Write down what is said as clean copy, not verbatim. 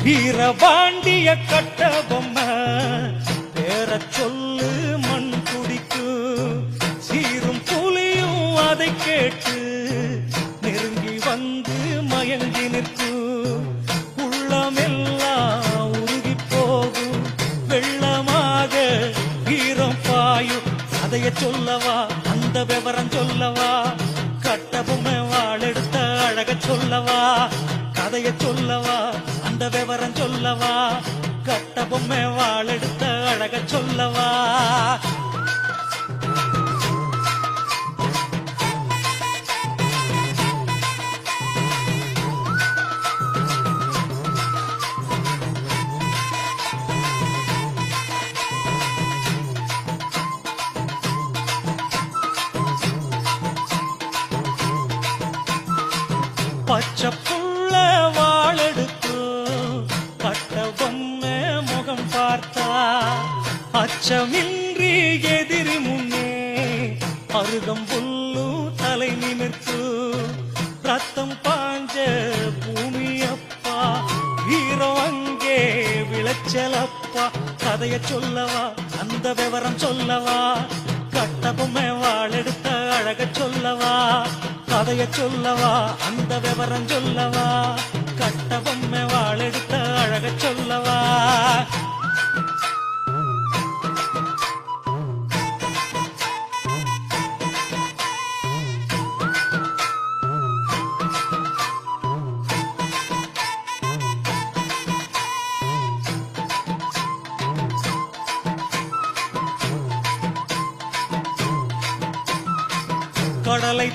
வீரபாண்டிய கட்ட பொம்மை பேர சொல்லு மண் குடிக்கும் சீரும் புலியும் அதை கேட்டு நெருங்கி வந்து மயங்கி நிற்கும் உள்ளமெல்லாம் உருகி போகும் வெள்ளமாக வீரம் பாயும் கதைய சொல்லவா அந்த விவரம் சொல்லவா கட்ட பொம்மை வாழெடுத்த அழக சொல்லவா கதைய சொல்லவா அந்த விவரம் சொல்லவா கட்ட பொம்மை வாழெடுத்த அழக சொல்லவா பச்சை புள்ள வாழெடுக்கும் கட்ட பொம்மை முகம் பார்த்தா அச்சமின்றி எதிரி முன்னே அருகம் புல்லும் தலை நிமிர்த்து ரத்தம் பாஞ்ச பூமி அப்பா வீரம் அங்கே விளைச்சலப்பா கதைய சொல்லவா அந்த விவரம் சொல்லவா கட்ட பொம்மை வாழெடுத்த அழக சொல்லவா கதைய சொல்லவா அந்த விவரம் சொல்லவா கட்ட பொம்மை வாழெடுத்த அழக சொல்லவா கடலை